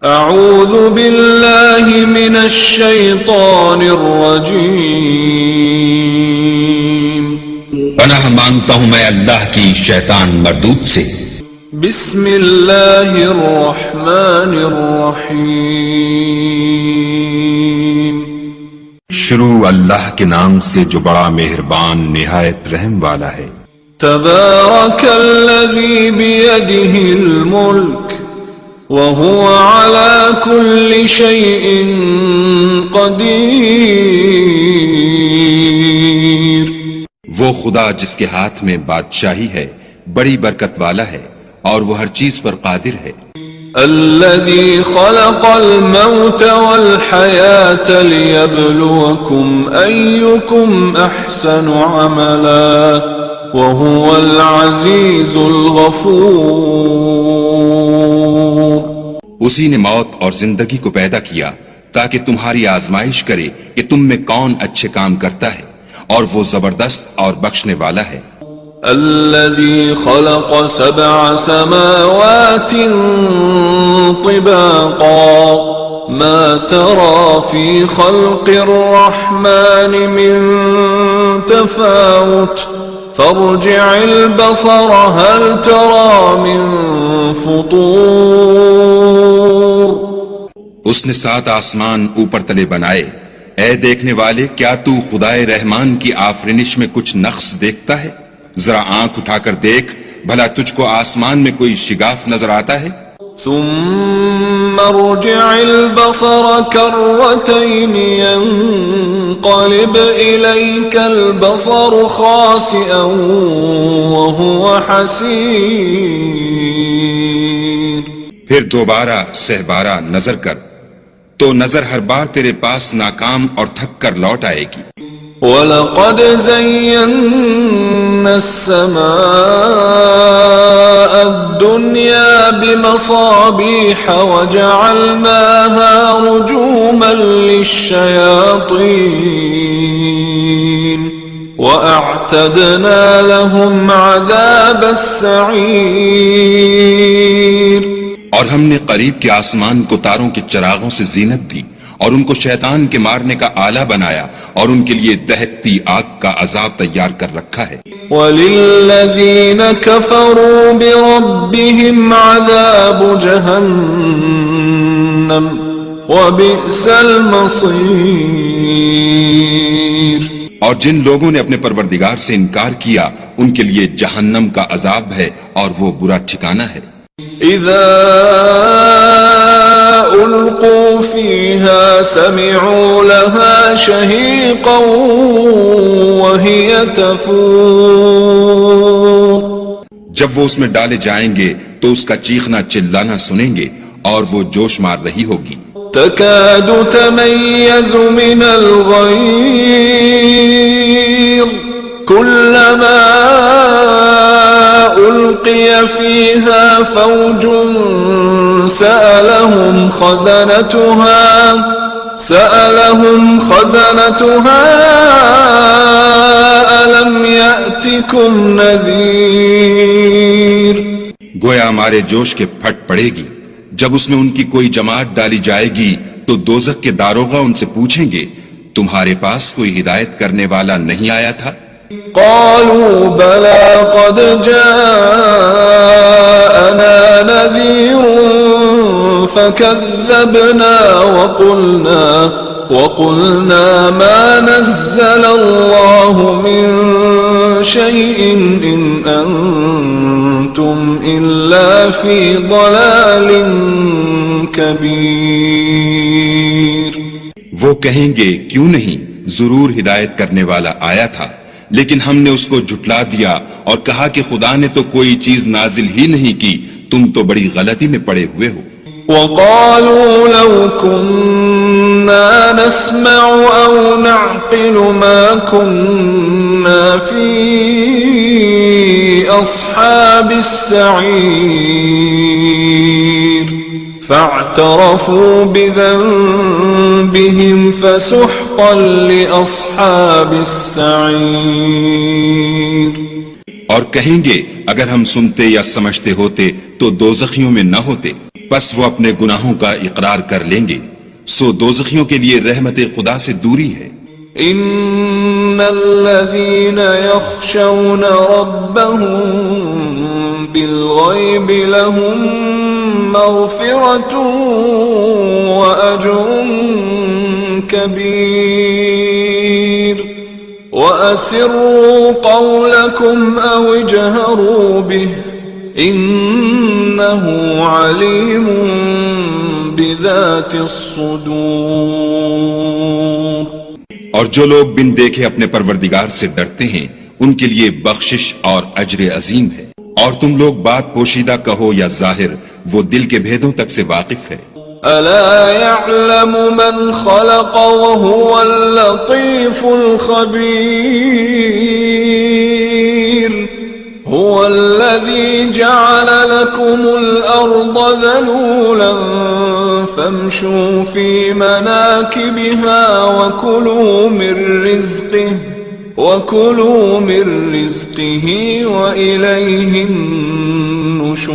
اعوذ باللہ من الشیطان الرجیم، پناہ مانگتا ہوں میں اللہ کی شیطان مردود سے۔ بسم اللہ الرحمن الرحیم، شروع اللہ کے نام سے جو بڑا مہربان نہایت رحم والا ہے۔ تبارک الذی بیدہ الملک وهو على كل شيء قدیر، وہ خدا جس کے ہاتھ میں بادشاہی ہے بڑی برکت والا ہے اور وہ ہر چیز پر قادر ہے۔ الذي خلق الموت والحياة ليبلوكم أيكم أحسن عملا وهو العزيز الغفور، اسی نے موت اور زندگی کو پیدا کیا تاکہ تمہاری آزمائش کرے کہ تم میں کون اچھے کام کرتا ہے، اور وہ زبردست اور بخشنے والا ہے۔ الذي خلق 7 سماوات طباقا ما ترى في خلق الرحمن من تفاوت فارجع البصر هل ترى من فطور، اس نے 7 آسمان اوپر تلے بنائے، اے دیکھنے والے کیا تو خدائے رحمان کی آفرینش میں کچھ نقص دیکھتا ہے؟ ذرا آنکھ اٹھا کر دیکھ بھلا تجھ کو آسمان میں کوئی شگاف نظر آتا ہے؟ ثم ارجع البصر كرتين ينقلب إليك البصر خاسئا وهو حسير، پھر دوبارہ سہبارہ نظر کر تو نظر ہر بار تیرے پاس ناکام اور تھک کر لوٹ آئے گی۔ وَلَقَدْ زَيَّنَّا السَّمَاءَ الدُّنْيَا بِمَصَابِيحَ وَجَعَلْنَاهَا رُجُومًا لِلشَّيَاطِينِ وَأَعْتَدْنَا لَهُمْ عَذَابَ السَّعِيرِ، اور ہم نے قریب کے آسمان کو تاروں کے چراغوں سے زینت دی اور ان کو شیطان کے مارنے کا آلہ بنایا اور ان کے لیے دہکتی آگ کا عذاب تیار کر رکھا ہے۔ وَلِلَّذِينَ كَفَرُوا بِرَبِّهِمْ عَذَابُ جَهَنَّمَ وَبِئْسَ الْمَصِيرُ، اور جن لوگوں نے اپنے پروردگار سے انکار کیا ان کے لیے جہنم کا عذاب ہے اور وہ برا ٹھکانہ ہے۔ اذا القوا فيها سمعوا لها شهيقا وهي تفور، جب وہ اس میں ڈالے جائیں گے تو اس کا چیخنا چلانا سنیں گے اور وہ جوش مار رہی ہوگی۔ تكاد تميز من الغيظ كلما ألقي فيها فوج سألهم خزنتها ألم يأتكم نذير، گویا ہمارے جوش کے پھٹ پڑے گی جب اس میں ان کی کوئی جماعت ڈالی جائے گی تو دوزخ کے داروغہ ان سے پوچھیں گے تمہارے پاس کوئی ہدایت کرنے والا نہیں آیا تھا؟ قالوا بلى قد جاءنا نذير فكذبنا وقلنا ما نزل الله من شيء إن أنتم إلا في ضلال كبير، وہ کہیں گے کیوں نہیں، ضرور ہدایت کرنے والا آیا تھا، لیکن ہم نے اس کو جھٹلا دیا اور کہا کہ خدا نے تو کوئی چیز نازل ہی نہیں کی، تم تو بڑی غلطی میں پڑے ہوئے ہو۔ وقالوا لو كنا نسمع أو نعقل ما كنا في أصحاب السعير فاعترفوا بذنبهم فسحقا لأصحاب السعير، اور کہیں گے اگر ہم سنتے یا سمجھتے ہوتے تو تو دوزخیوں میں نہ ہوتے، پس وہ اپنے گناہوں کا اقرار کر لیں گے، سو دوزخیوں کے لیے رحمت خدا سے دوری ہے۔ ان الذين يخشون ربهم بالغيب لهم مغفرة واجر كبير واسروا قولكم او اجهروا به انه عليم بذات الصدور۔ اور جو لوگ بن دیکھے اپنے پروردگار سے ڈرتے ہیں ان کے لیے بخشش اور اجر عظیم ہے، اور تم لوگ بات پوشیدہ کہو یا ظاہر، وہ دل کے بھیدوں تک سے واقف ہے۔ الا يعلم من خلق وهو اللطيف الخبير هو الذي جعل لكم الأرض ذلولا فامشوا في مناكبها وكلوا من رزقه وإليه النشور۔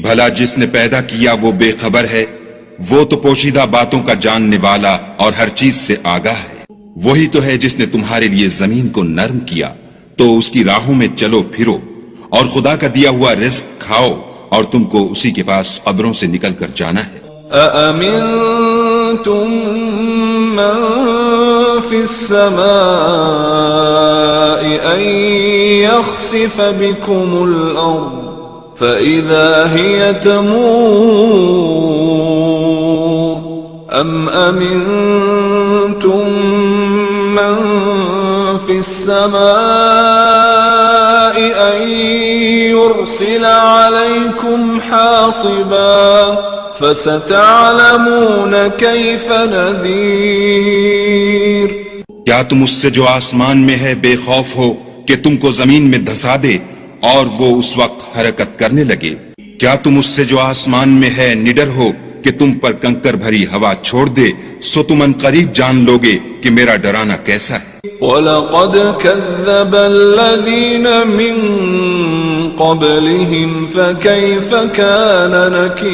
بھلا جس نے پیدا کیا وہ بے خبر ہے، وہ تو پوشیدہ باتوں کا جاننے والا اور ہر چیز سے آگاہ ہے۔ وہی تو ہے جس نے تمہارے لیے زمین کو نرم کیا تو اس کی راہوں میں چلو پھرو، اور خدا کا دیا ہوا رزق کھاؤ، اور تم کو اسی کے پاس قبروں سے نکل کر جانا ہے۔ أأمنتم من في السماء أن يخسف بكم الأرض فإذا هي تمور أم أمنتم من في السماء أن يرسل عليكم حاصبا فستعلمون كيف نذير۔ کیا تم اس سے جو آسمان میں ہے بے خوف ہو کہ تم کو زمین میں دھسا دے اور وہ اس وقت حرکت کرنے لگے؟ کیا تم اس سے جو آسمان میں ہے نڈر ہو کہ تم پر کنکر بھری ہوا چھوڑ دے؟ سو تم ان قریب جان لوگے کہ میرا ڈرانا کیسا ہے۔ وَلَقَدْ كَذَّبَ الَّذِينَ مِن قَبْلِهِمْ فَكَيْفَ كَانَ نَكِيرِ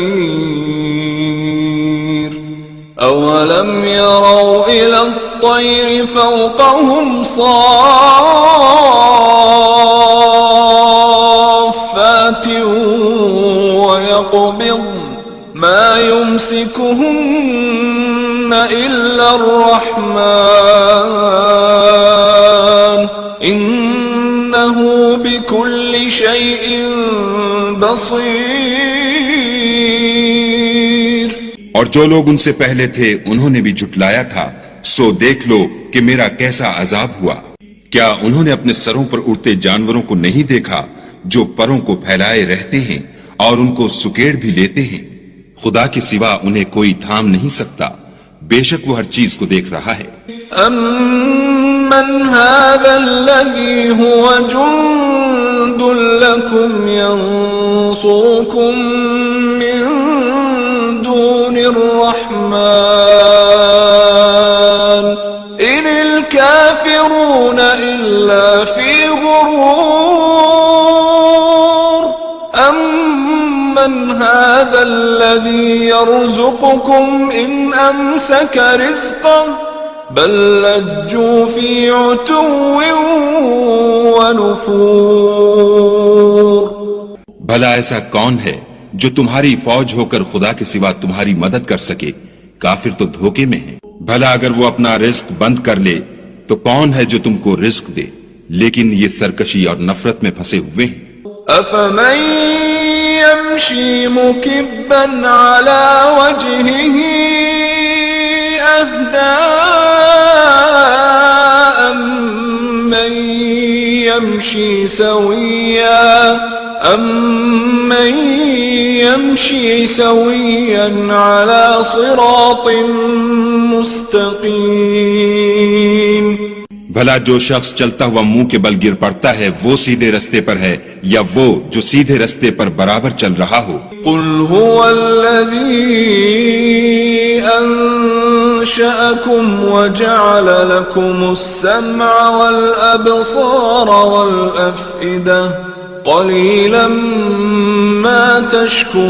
أَوَلَمْ يَرَوْا إِلَى الطَّيْرِ فَوْقَهُمْ صَافَّاتٍ وَيَقْبِضْنَ مَا يُمْسِكُهُنَّ إِلَّا الرَّحْمَنُ إِنَّهُ بِكُلِّ شَيْءٍ بَصِيرٌ۔ اور جو لوگ ان سے پہلے تھے انہوں نے بھی جھٹلایا تھا، سو دیکھ لو کہ میرا کیسا عذاب ہوا۔ کیا انہوں نے اپنے سروں پر اڑتے جانوروں کو نہیں دیکھا جو پروں کو پھیلائے رہتے ہیں اور ان کو سکیڑ بھی لیتے ہیں؟ خدا کے سوا انہیں کوئی تھام نہیں سکتا، بے شک وہ ہر چیز کو دیکھ رہا ہے۔ أَمَّنْ هَذَا الَّذِي هُوَ جُنْدٌ لَكُمْ يَنْصُرُكُمْ مِنْ دُونِ الرَّحْمَنِ إِنِ الْكَافِرُونَ إِلَّا فِي غُرُورٍ أَمَّنْ هَذَا الَّذِي يَرْزُقُكُمْ إِنْ أَمْسَكَ رِزْقَهُ بل لجوا في عتو ونفور۔ بھلا ایسا کون ہے جو تمہاری فوج ہو کر خدا کے سوا تمہاری مدد کر سکے؟ کافر تو دھوکے میں ہیں۔ بھلا اگر وہ اپنا رزق بند کر لے تو کون ہے جو تم کو رزق دے؟ لیکن یہ سرکشی اور نفرت میں پھنسے ہوئے ہیں۔ أفمن يمشي مكبا على وجهه أهدى أمن يمشي سويا على صراط مستقيم۔ بھلا جو شخص چلتا ہوا منہ کے بل گر پڑتا ہے وہ سیدھے رستے پر ہے یا وہ جو سیدھے رستے پر برابر چل رہا ہو؟ قل هو الذي أنشأكم وجعل لكم السمع والأبصار والأفئدة قليلا ما تشكرون.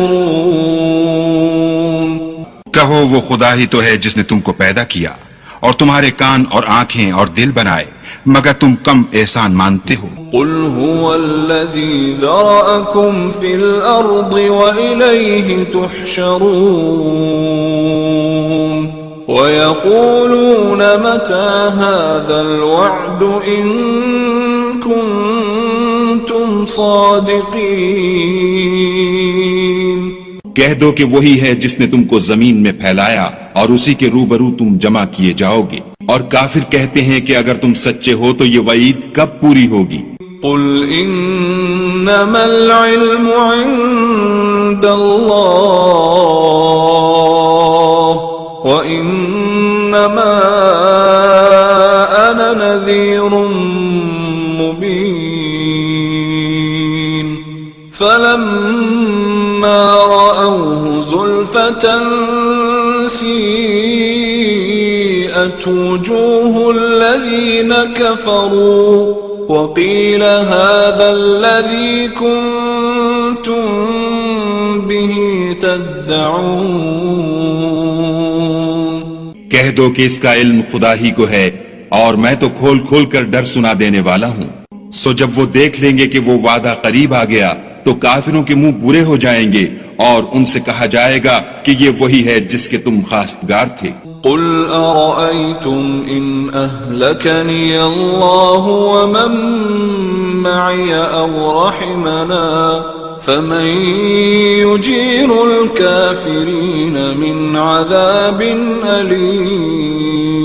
کہو وہ خدا ہی تو ہے جس نے تم کو پیدا کیا اور تمہارے کان اور آنکھیں اور دل بنائے، مگر تم کم احسان مانتے ہو. قل هو الذي ذرأكم في الأرض وإليه تحشرون. ويقولون متى هذا الوعد إن كنتم صادقين. کہہ دو کہ وہی ہے جس نے تم کو زمین میں پھیلایا اور اسی کے روبرو تم جمع کیے جاؤ گے. اور کافر کہتے ہیں کہ اگر تم سچے ہو تو یہ وعید کب پوری ہوگی؟ قل انما العلم عند اللہ وانما انا نذیر مبین. فلما رأوه زلفة سیئت وجوه الذین كفروا وقيل هذا الذي كنتم به تدعون. کہہ دو کہ اس کا علم خدا ہی کو ہے اور میں تو کھول کھول کر ڈر سنا دینے والا ہوں. سو جب وہ دیکھ لیں گے کہ وہ وعدہ قریب آ گیا تو کافروں کے منہ برے ہو جائیں گے اور ان سے کہا جائے گا کہ یہ وہی ہے جس کے تم خواستگار تھے. قل أرأيتم إن أهلكني الله ومن معي أو رحمنا فمن يجير الكافرين من عذاب أليم.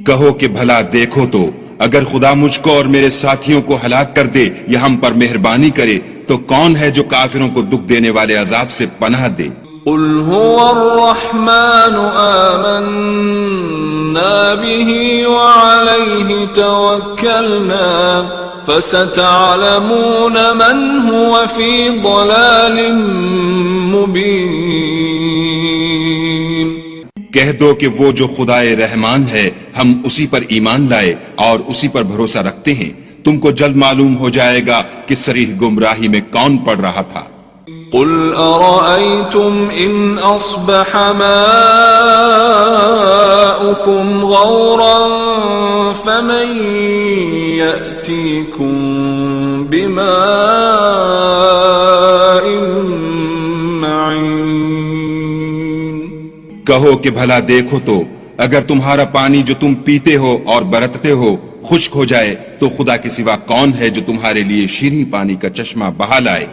کہو کہ بھلا دیکھو تو اگر خدا مجھ کو اور میرے ساتھیوں کو ہلاک کر دے یا ہم پر مہربانی کرے تو کون ہے جو کافروں کو دکھ دینے والے عذاب سے پناہ دے؟ قل هو الرحمن آمنا به وعليه توكلنا فستعلمون من هو في ضلال مبين. کہہ دو کہ وہ جو خدائے رحمان ہے ہم اسی پر ایمان لائے اور اسی پر بھروسہ رکھتے ہیں، تم کو جلد معلوم ہو جائے گا کہ صریح گمراہی میں کون پڑ رہا تھا. قل أرأيتم إن أصبح ماؤكم غورا فمن يأتيكم بماء معين. کہو کہ بھلا دیکھو تو اگر تمہارا پانی جو تم پیتے ہو اور برتتے ہو خشک ہو جائے تو خدا کے سوا کون ہے جو تمہارے لیے شیریں پانی کا چشمہ بہا لائے؟